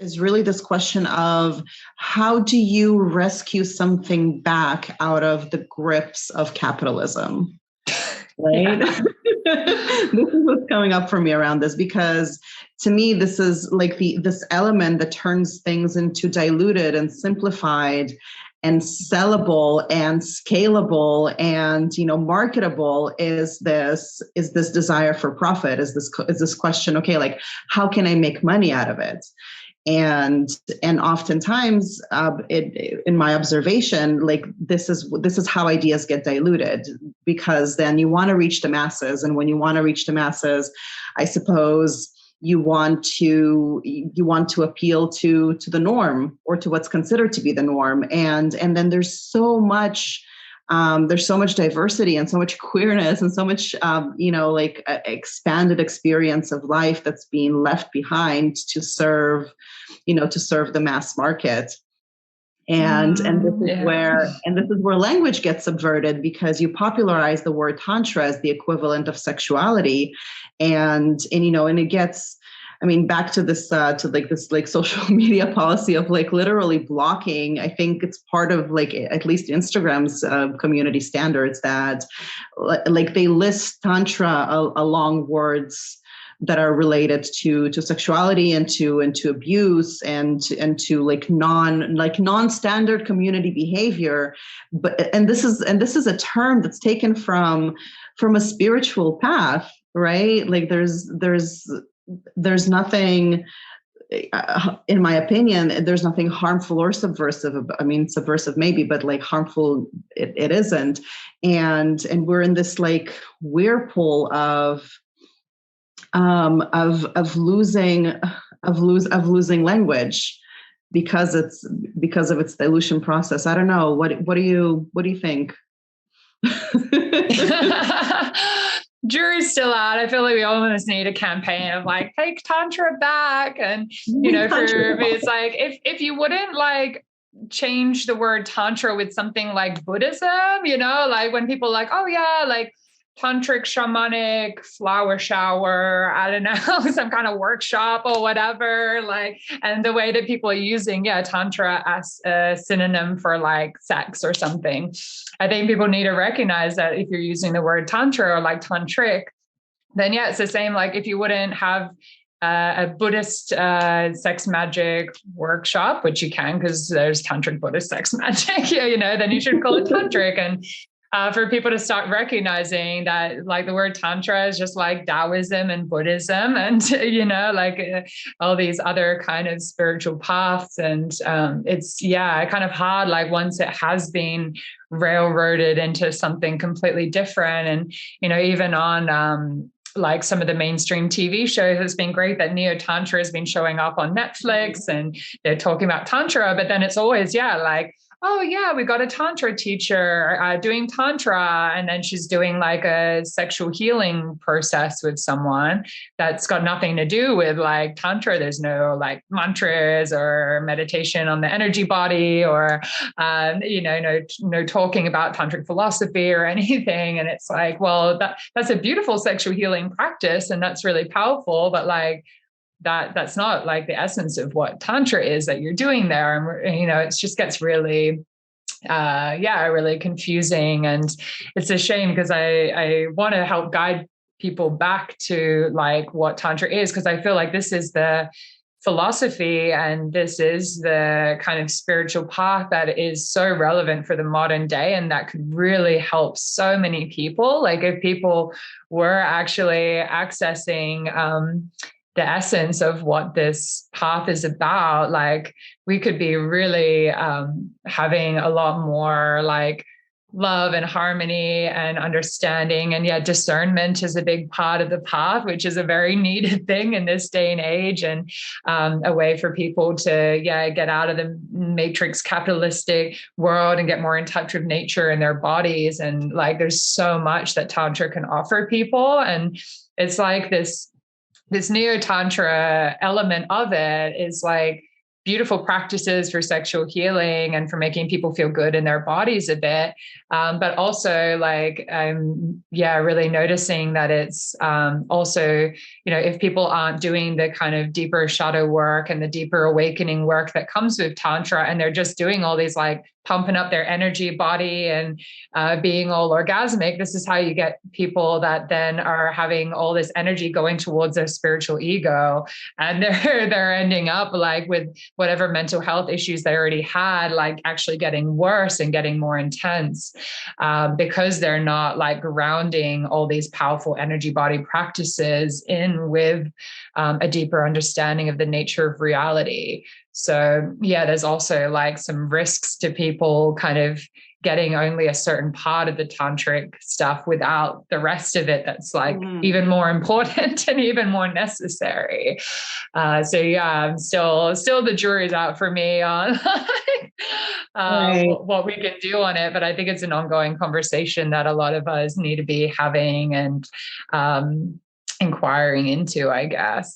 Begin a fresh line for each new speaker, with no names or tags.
is really this question of how do you rescue something back out of the grips of capitalism? Right? Yeah. This is what's coming up for me around this, because to me, this is like this element that turns things into diluted and simplified and sellable and scalable and, marketable, is this desire for profit, is this question, okay, like, how can I make money out of it? And oftentimes, in my observation, like this is how ideas get diluted, because then you want to reach the masses, and when you want to reach the masses, I suppose you want to appeal to the norm, or to what's considered to be the norm, and then there's so much diversity and so much queerness and so much, expanded experience of life that's being left behind to serve the mass market. And this is where language gets subverted, because you popularize the word tantra as the equivalent of sexuality, and it gets, back to this social media policy of literally blocking. I think it's part of at least Instagram's community standards that they list tantra along words that are related to sexuality and to abuse and to non-standard community behavior. And this is a term that's taken from a spiritual path, right? Like there's nothing, in my opinion, there's nothing harmful or subversive. Subversive maybe, but harmful, it isn't. And we're in this whirlpool of losing language because of its dilution process. I don't know. What do you think?
Jury's still out. I feel like we almost need a campaign of take Tantra back. And, for me, it's if you wouldn't change the word Tantra with something like Buddhism, when people oh yeah, Tantric shamanic flower shower, I don't know, some kind of workshop or whatever, and the way that people are using, Tantra as a synonym for sex or something. I think people need to recognize that if you're using the word Tantra or Tantric, then it's the same. If you wouldn't have a Buddhist sex magic workshop, which you can, because there's Tantric Buddhist sex magic, then you should call it Tantric. And for people to start recognizing that the word Tantra is just Taoism and Buddhism and, all these other kind of spiritual paths. And it's, kind of hard, once it has been railroaded into something completely different. And, even on some of the mainstream TV shows, it's been great that neotantra has been showing up on Netflix and they're talking about Tantra, but then it's always, oh yeah, we got a Tantra teacher doing Tantra. And then she's doing a sexual healing process with someone that's got nothing to do with Tantra. There's no mantras or meditation on the energy body or, no talking about Tantric philosophy or anything. And it's well, that's a beautiful sexual healing practice. And that's really powerful. But that's not the essence of what Tantra is that you're doing there. And, it just gets really, really confusing. And it's a shame because I want to help guide people back to what Tantra is, because I feel this is the philosophy and this is the kind of spiritual path that is so relevant for the modern day and that could really help so many people. If people were actually accessing the essence of what this path is about, we could be really having a lot more love and harmony and understanding. And discernment is a big part of the path, which is a very needed thing in this day and age, and a way for people to get out of the matrix capitalistic world and get more in touch with nature and their bodies. And there's so much that Tantra can offer people. And it's this neo-tantra element of it is beautiful practices for sexual healing and for making people feel good in their bodies a bit. But also like, really noticing that it's also, if people aren't doing the kind of deeper shadow work and the deeper awakening work that comes with Tantra, and they're just doing all these like pumping up their energy body and being all orgasmic, this is how you get people that then are having all this energy going towards their spiritual ego, and they're ending up like with whatever mental health issues they already had, like actually getting worse and getting more intense, because they're not like grounding all these powerful energy body practices in with a deeper understanding of the nature of reality. So yeah, there's also like some risks to people kind of getting only a certain part of the tantric stuff without the rest of it that's like even more important and even more necessary. So yeah, I'm still the jury's out for me on what we can do on it, but I think it's an ongoing conversation that a lot of us need to be having and inquiring into, I guess.